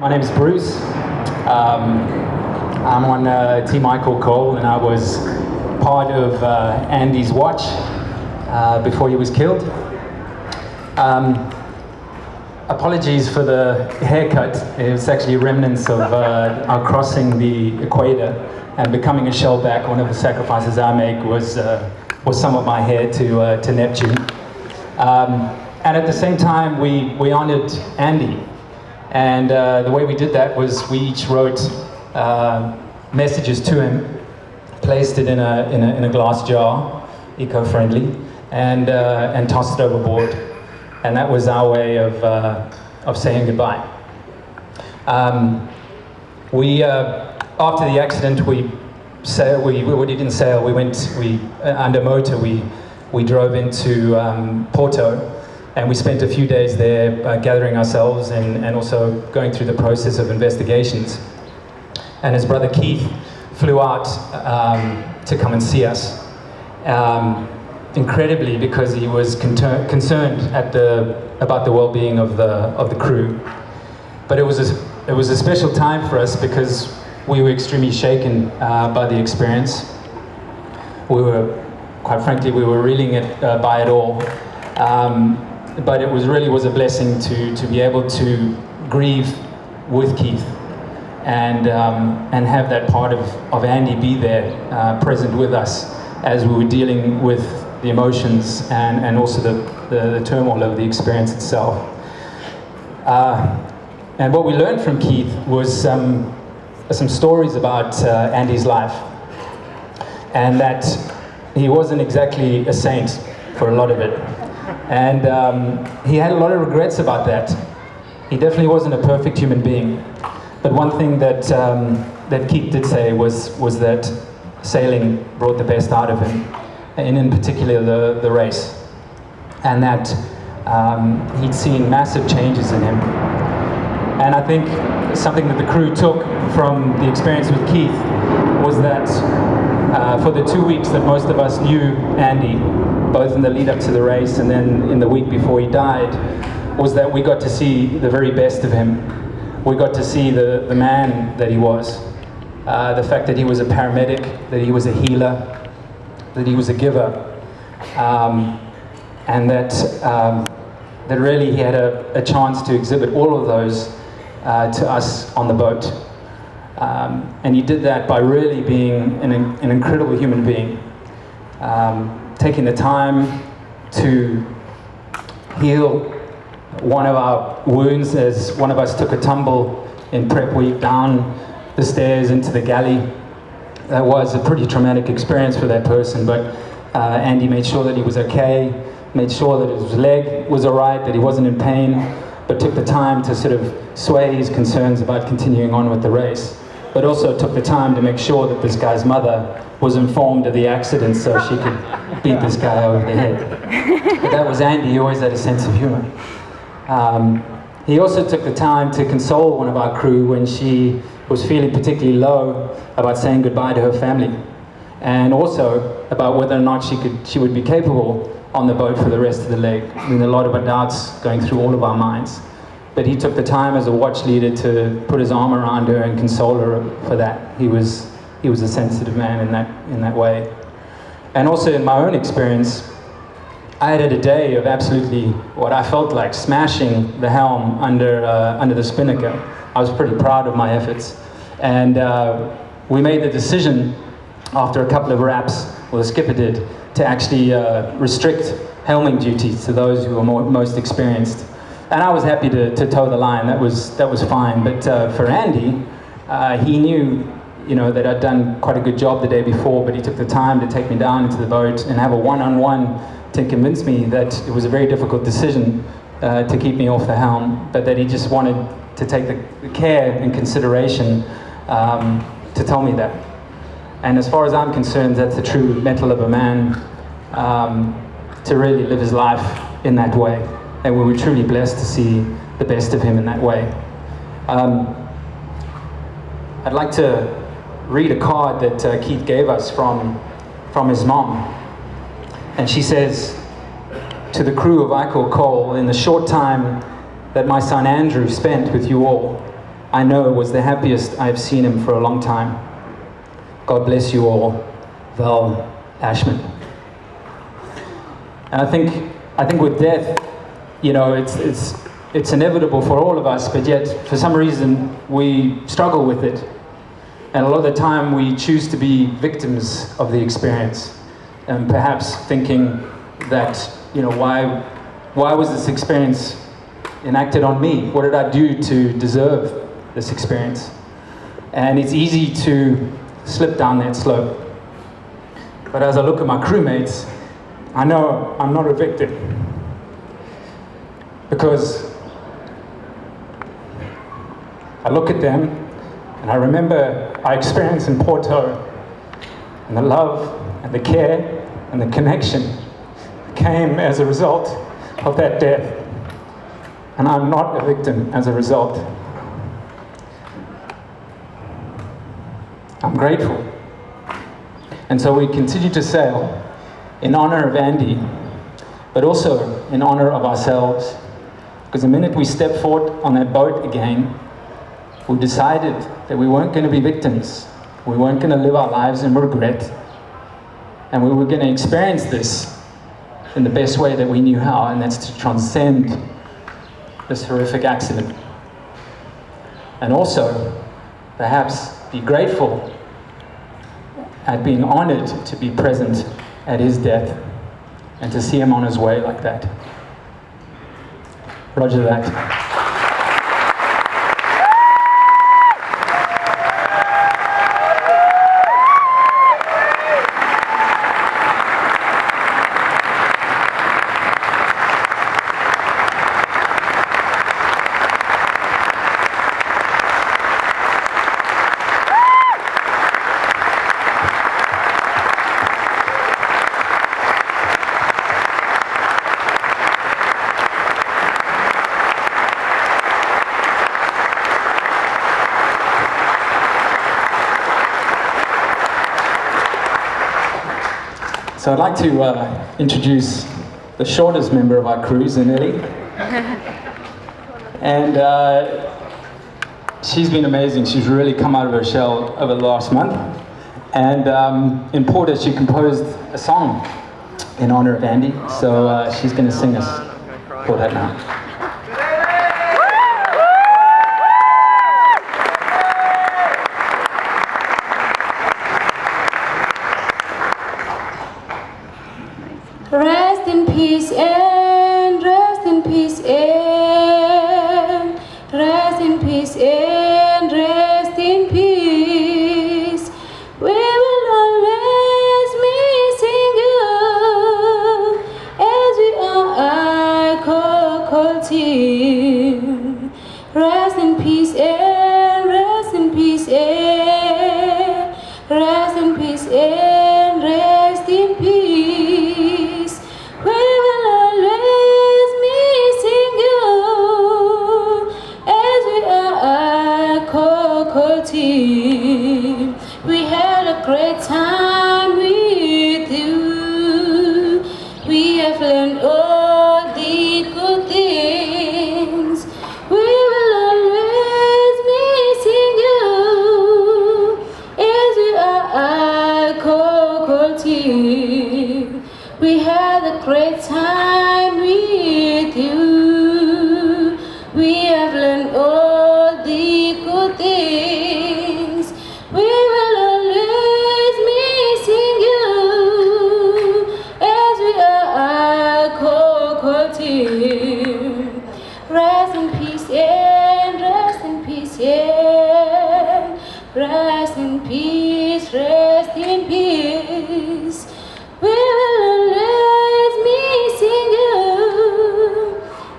My name is Bruce. I'm on Team Ichorcoal, and I was part of Andy's watch before he was killed. Apologies for the haircut. It was actually remnants of our crossing the equator and becoming a shellback. One of the sacrifices I make was some of my hair to Neptune. And at the same time, we honored Andy. And the way we did that was we each wrote messages to him, placed it in a glass jar, eco-friendly, and tossed it overboard. And that was our way of saying goodbye. After the accident, we didn't sail. We went under motor. We drove into Porto, and we spent a few days there gathering ourselves and also going through the process of investigations. And his brother Keith flew out to come and see us. Incredibly, because he was concerned about the well-being of the crew. But it was a special time for us because we were extremely shaken by the experience. Quite frankly, we were reeling by it all. But it was a blessing to be able to grieve with Keith and have that part of Andy be there, present with us as we were dealing with the emotions and also the turmoil of the experience itself. And what we learned from Keith was some stories about Andy's life, and that he wasn't exactly a saint for a lot of it. And he had a lot of regrets about that. He definitely wasn't a perfect human being. But one thing that Keith did say was that sailing brought the best out of him, and in particular the race, and that he'd seen massive changes in him. And I think something that the crew took from the experience with Keith was that for the 2 weeks that most of us knew Andy, both in the lead up to the race and then in the week before he died, was that we got to see the very best of him. We got to see the man that he was. The fact that he was a paramedic, that he was a healer, that he was a giver, and that really he had a chance to exhibit all of those to us on the boat. And he did that by really being an incredible human being, taking the time to heal one of our wounds as one of us took a tumble in prep week down the stairs into the galley. That was a pretty traumatic experience for that person, but Andy made sure that he was okay, made sure that his leg was all right, that he wasn't in pain, but took the time to sort of sway his concerns about continuing on with the race, but also took the time to make sure that this guy's mother was informed of the accident so she could beat this guy over the head. But that was Andy. He always had a sense of humor. He also took the time to console one of our crew when she was feeling particularly low about saying goodbye to her family, and also about whether or not she would be capable on the boat for the rest of the leg. I mean, a lot of doubts going through all of our minds. But he took the time as a watch leader to put his arm around her and console her for that. He was a sensitive man in that way. And also in my own experience, I had a day of absolutely what I felt like smashing the helm under the spinnaker. I was pretty proud of my efforts. And we made the decision after a couple of wraps, well, the skipper did, to actually restrict helming duties to those who were most experienced. And I was happy to toe the line. That was fine. But for Andy, he knew, that I'd done quite a good job the day before, but he took the time to take me down into the boat and have a one-on-one to convince me that it was a very difficult decision to keep me off the helm, but that he just wanted to take the care and consideration to tell me that. And as far as I'm concerned, that's the true mettle of a man, to really live his life in that way. And we were truly blessed to see the best of him in that way. I'd like to read a card that Keith gave us from his mom. And she says, "To the crew of Ichorcoal, in the short time that my son Andrew spent with you all, I know was the happiest I've seen him for a long time. God bless you all. Val Ashman. And I think with death, you know, it's inevitable for all of us, but yet for some reason we struggle with it. And a lot of the time we choose to be victims of the experience, and perhaps thinking that, you know, why was this experience enacted on me? What did I do to deserve this experience? And it's easy to slip down that slope. But as I look at my crewmates, I know I'm not a victim, because I look at them and I remember our experience in Porto, and the love and the care and the connection came as a result of that death. And I'm not a victim as a result. I'm grateful. And so we continue to sail in honor of Andy, but also in honor of ourselves. Because the minute we step forward on that boat again, we decided that we weren't going to be victims. We weren't going to live our lives in regret. And we were going to experience this in the best way that we knew how, and that's to transcend this horrific accident. And also, perhaps, be grateful at being honored to be present at his death and to see him on his way like that. Roger that. So I'd like to introduce the shortest member of our crew, Zanele. And she's been amazing. She's really come out of her shell over the last month. And in Porto, she composed a song in honor of Andy. So she's going to sing us for that now. Rest in peace and rest in peace and rest in peace and rest in peace. We will always missing you as we are Ichorcoal team. Rest in peace and rest in peace and rest in peace and rest in peace. We had a great time with you. We have learned all the good things. We will always missing you as we are Ichorcoal team. We had a great time with you. We have learned all the good things. We will always missing you as we are Ichorcoal team. Rest in peace and rest in peace and rest in peace, rest in peace. We will always missing you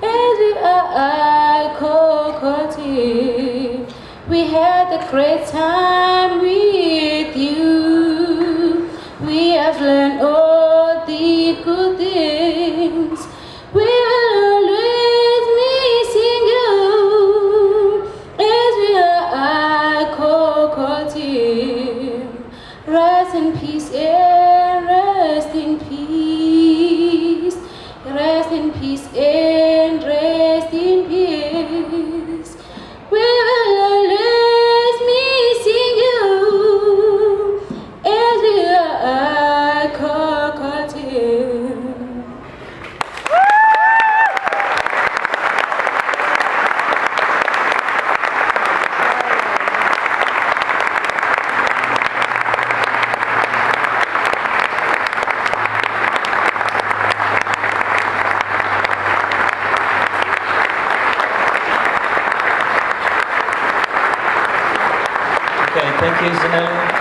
as we are Ichorcoal team. We had a great time with you. We have learned all the good things. We will always missing you as we are Ichorcoal team. Rest in peace and rest in peace. Rest in peace and rest in peace. We will you, Zanele.